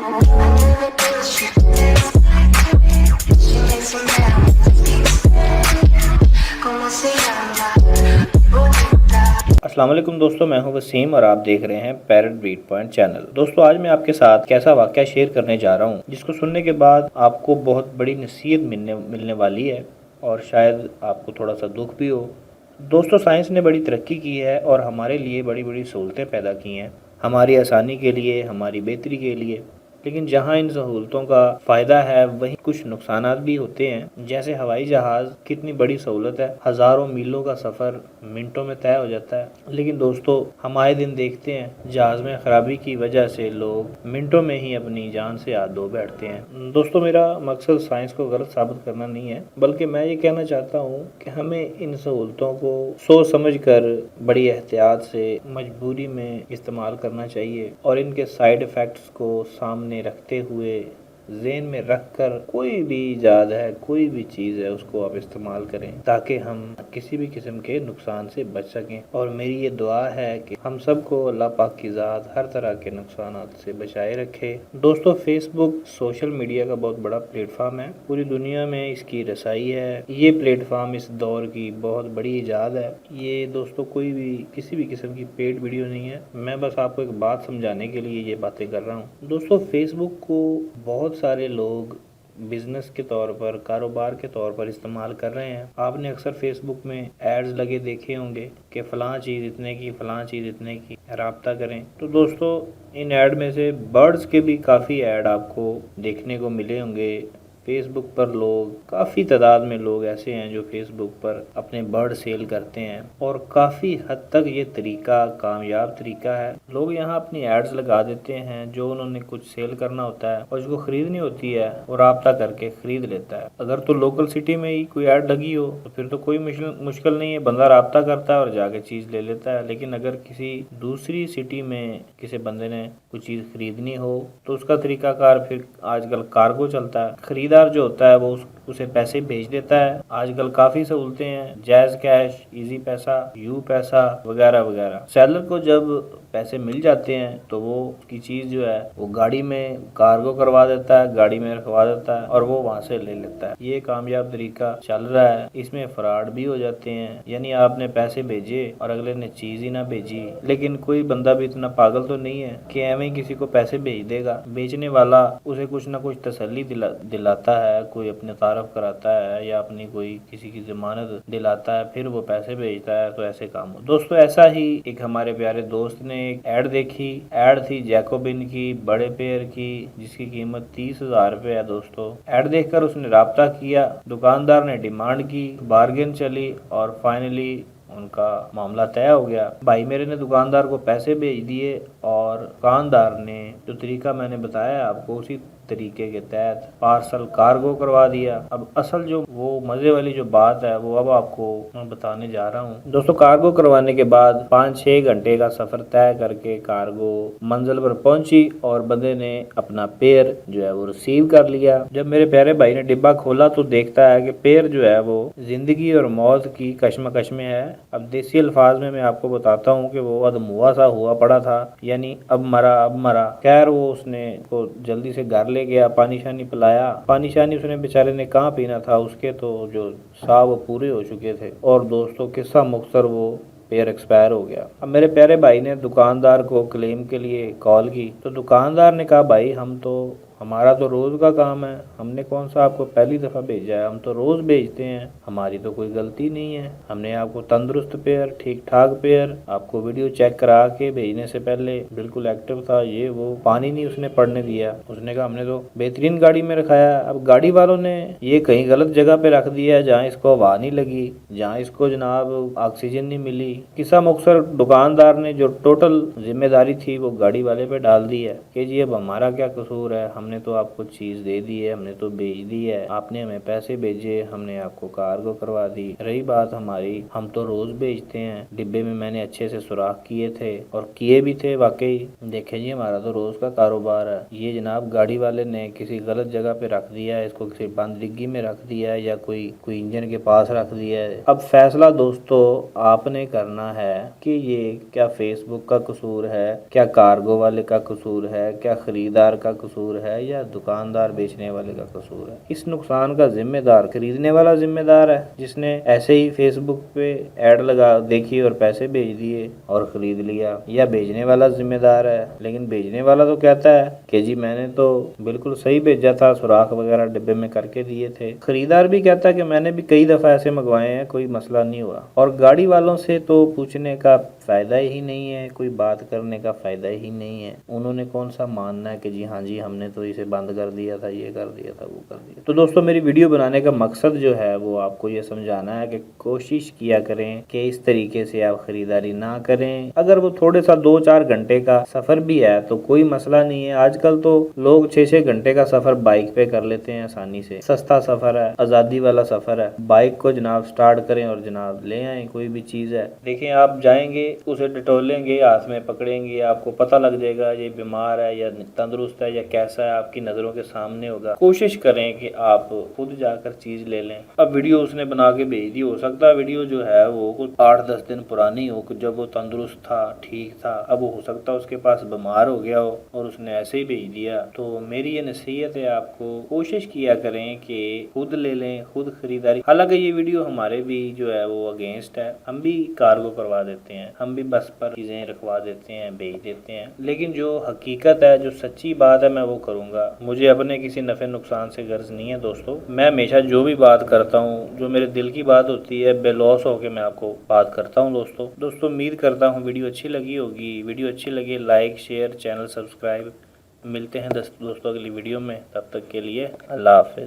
अस्सलाम वालेकुम दोस्तों, मैं हूं वसीम और आप देख रहे हैं पैरट ब्रीड पॉइंट चैनल। दोस्तों, आज मैं आपके साथ कैसा वाक़या शेयर करने जा रहा हूं जिसको सुनने के बाद आपको बहुत बड़ी नसीहत मिलने वाली है और शायद आपको थोड़ा सा दुख भी हो। दोस्तों, साइंस ने बड़ी तरक्की की है और हमारे लिए बड़ी बड़ी सहूलतें पैदा की हैं, हमारी आसानी के लिए, हमारी बेहतरी के लिए। लेकिन जहां इन सहूलतों का फ़ायदा है वहीं कुछ नुकसानात भी होते हैं। जैसे हवाई जहाज़ कितनी बड़ी सहूलत है, हज़ारों मीलों का सफ़र मिनटों में तय हो जाता है। लेकिन दोस्तों, हम आए दिन देखते हैं जहाज़ में ख़राबी की वजह से लोग मिनटों में ही अपनी जान से हाथ धो बैठते हैं। दोस्तों, मेरा मकसद साइंस को गलत साबित करना नहीं है, बल्कि मैं ये कहना चाहता हूँ कि हमें इन सहूलतों को सोच समझ कर बड़ी एहतियात से मजबूरी में इस्तेमाल करना चाहिए और इनके साइड इफ़ेक्ट्स को सामने रखते हुए ज़हन में रखकर कोई भी ईजाद है, कोई भी चीज़ है, उसको आप इस्तेमाल करें ताकि हम किसी भी किस्म के नुकसान से बच सकें। और मेरी ये दुआ है कि हम सबको अल्लाह पाक की ज़ात हर तरह के नुकसानात से बचाए रखे। दोस्तों, फेसबुक सोशल मीडिया का बहुत बड़ा प्लेटफार्म है, पूरी दुनिया में इसकी रसाई है। ये प्लेटफार्म इस दौर की बहुत बड़ी ईजाद है। ये दोस्तों कोई भी किसी भी किस्म की पेड वीडियो नहीं है, मैं बस आपको एक बात समझाने के लिए ये बातें कर रहा हूँ। दोस्तों, फेसबुक को बहुत सारे लोग बिजनेस के तौर पर, कारोबार के तौर पर इस्तेमाल कर रहे हैं। आपने अक्सर फेसबुक में एड्स लगे देखे होंगे कि फ़लाँ चीज़ इतने की, फ़लाँ चीज़ इतने की, राब्ता करें। तो दोस्तों, इन ऐड में से बर्ड्स के भी काफ़ी ऐड आपको देखने को मिले होंगे। फेसबुक पर लोग, काफ़ी तादाद में लोग ऐसे हैं जो फेसबुक पर अपने बर्ड सेल करते हैं और काफ़ी हद तक ये तरीका कामयाब तरीका है। लोग यहाँ अपनी एड्स लगा देते हैं, जो उन्होंने कुछ सेल करना होता है और जिसको ख़रीदनी होती है वो राब्ता करके ख़रीद लेता है। अगर तो लोकल सिटी में ही कोई ऐड लगी हो तो फिर तो कोई मुश्किल नहीं है, बंदा राब्ता करता है और जाके चीज़ ले लेता है। लेकिन अगर किसी दूसरी सिटी में किसी बंदे ने कोई चीज़ ख़रीदनी हो तो उसका तरीकाकार फिर आजकल कार्गो चलता है, खरीदार जो होता है वो उसे पैसे भेज देता है। आजकल काफ़ी सहूलतें हैं, जैज़ कैश, इजी पैसा, यू पैसा वगैरह वगैरह। सेलर को जब पैसे मिल जाते हैं तो वो उसकी चीज़ जो है वो गाड़ी में कार्गो करवा देता है, गाड़ी में रखवा देता है और वो वहाँ से ले लेता है। ये कामयाब तरीका चल रहा है। इसमें फ्रॉड भी हो जाते हैं, यानी आपने पैसे भेजे और अगले ने चीज़ ही ना भेजी। लेकिन कोई बंदा भी इतना पागल तो नहीं है कि एवं किसी को पैसे भेज देगा। बेचने वाला उसे कुछ ना कुछ तसल्ली दिलाता है, कोई अपने तारफ कराता है या अपनी कोई किसी की जमानत दिलाता है, फिर वो पैसे भेजता है। तो ऐसे काम हो। दोस्तों, ऐसा ही एक हमारे प्यारे दोस्त ने एक ऐड देखी। ऐड थी जैकोबिन की, बड़े पेयर की, जिसकी कीमत 30,000 रुपये है। दोस्तों, ऐड देखकर उसने राब्ता किया, दुकानदार ने डिमांड की, बार्गेन चली और फाइनली उनका मामला तय हो गया। भाई मेरे ने दुकानदार को पैसे भेज दिए और दुकानदार ने जो तरीका मैंने बताया आपको उसी तरीके के तहत पार्सल कार्गो करवा दिया। अब असल जो वो मजे वाली जो बात है वो अब आपको मैं बताने जा रहा हूँ। दोस्तों, कार्गो करवाने के बाद 5-6 घंटे का सफर तय करके कार्गो मंजिल पर पहुंची और बंदे ने अपना पेयर जो है वो रिसीव कर लिया। जब मेरे प्यारे भाई ने डिब्बा खोला तो देखता है कि पेयर जो है वो जिंदगी और मौत की कश्मकश में है। अब देसी अल्फाज में मैं आपको बताता हूँ कि वो अधमुआ सा हुआ पड़ा था, यानी अब मरा। खैर, वो उसने को जल्दी से घर ले गया, पानी शानी पिलाया। पानी शानी उसने बेचारे ने कहाँ पीना था, उसके तो जो साह वो पूरे हो चुके थे। और दोस्तों, किस्सा मुख्तर वो पेयर एक्सपायर हो गया। अब मेरे प्यारे भाई ने दुकानदार को क्लेम के लिए कॉल की तो दुकानदार ने कहा, भाई हमारा तो रोज़ का काम है, हमने कौन सा आपको पहली दफ़ा भेजा है, हम तो रोज़ भेजते हैं, हमारी तो कोई गलती नहीं है। हमने आपको तंदुरुस्त पेयर, ठीक ठाक पेयर, आपको वीडियो चेक करा के भेजने से पहले बिल्कुल एक्टिव था, ये वो पानी नहीं उसने पड़ने दिया। उसने कहा हमने तो बेहतरीन गाड़ी में रखाया। अब गाड़ी वालों ने ये कहीं गलत जगह पे रख दिया है जहाँ इसको हवा नहीं लगी, जहाँ इसको जनाब ऑक्सीजन नहीं मिली। किस्सा मुख्तर दुकानदार ने जो टोटल जिम्मेदारी थी वो गाड़ी वाले पे डाल दी है कि जी अब हमारा क्या कसूर है, हमने तो आपको चीज़ दे दी है, हमने तो भेज दी है, आपने हमें पैसे भेजे, हमने आपको कार्गो करवा दी। रही बात हमारी, हम तो रोज़ भेजते हैं, डिब्बे में मैंने अच्छे से सुराख किए थे और किए भी थे वाकई। देखें जी, हमारा तो रोज़ का कारोबार है। ये जनाब गाड़ी वाले ने किसी गलत जगह पे रख दिया है, इसको किसी बंद डिग्गी में रख दिया है या कोई इंजन के पास रख दिया है। अब फैसला दोस्तों आपने करना है कि ये क्या फेसबुक का कसूर है, क्या कार्गो वाले का कसूर है, क्या खरीदार का कसूर है या दुकानदार बेचने वाले का कसूर है। इस नुकसान का जिम्मेदार खरीदने वाला जिम्मेदार है, जिसने ऐसे ही फेसबुक पे ऐड लगा देखी और पैसे भेज दिए और खरीद लिया, या भेजने वाला जिम्मेदार है। लेकिन भेजने वाला तो कहता है कि जी मैंने तो बिल्कुल सही भेजा था, सुराख वगैरह डिब्बे में करके दिए थे। खरीदार भी कहता है कि मैंने भी कई दफा ऐसे मंगवाए हैं, कोई मसला नहीं हुआ। और गाड़ी वालों से तो पूछने का फायदा ही नहीं है, कोई बात करने का फायदा ही नहीं है। उन्होंने कौन सा मानना है कि जी हाँ जी हमने तो इसे बंद कर दिया था, ये कर दिया था, वो कर दिया। तो दोस्तों मेरी वीडियो बनाने का मकसद जो है वो आपको ये समझाना है कि कोशिश किया करें कि इस तरीके से आप खरीदारी ना करें। अगर वो थोड़े सा 2-4 घंटे का सफर भी है तो कोई मसला नहीं है। आजकल तो लोग 6-6 घंटे का सफर बाइक पे कर लेते हैं आसानी से। सस्ता सफर है, आजादी वाला सफर है। बाइक को जनाब स्टार्ट करें और जनाब ले आए कोई भी चीज है। देखें आप जाएंगे, उसे डिटोलेंगे, हाथ में पकड़ेंगे, आपको पता लग जाएगा ये बीमार है या तंदुरुस्त है या कैसा है, आपकी नजरों के सामने होगा। कोशिश करें कि आप खुद जाकर चीज ले लें। अब वीडियो उसने बना के भेज दी, हो सकता है वीडियो जो है वो कुछ 8-10 दिन पुरानी हो, जब वो तंदुरुस्त था, ठीक था। अब हो सकता है उसके पास बीमार हो गया हो और उसने ऐसे ही भेज दिया। तो मेरी ये नसीहत है आपको, कोशिश किया करें कि खुद ले लें, खुद खरीदारी। हालांकि ये वीडियो हमारे भी जो है वो अगेंस्ट है, हम भी कार्गो करवा देते हैं, हम भी बस पर चीजें रखवा देते हैं, भेज देते हैं। लेकिन जो हकीकत है, जो सच्ची बात है, मैं वो करूंगा। मुझे अपने किसी नफे नुकसान से गर्ज नहीं है दोस्तों। मैं हमेशा जो भी बात करता हूँ, जो मेरे दिल की बात होती है, बेलौस होकर मैं आपको बात करता हूँ दोस्तों उम्मीद करता हूँ वीडियो अच्छी लगी होगी। वीडियो अच्छी लगी लाइक शेयर, चैनल सब्सक्राइब। मिलते हैं दोस्तों अगली वीडियो में, तब तक के लिए अल्लाह हाफिज।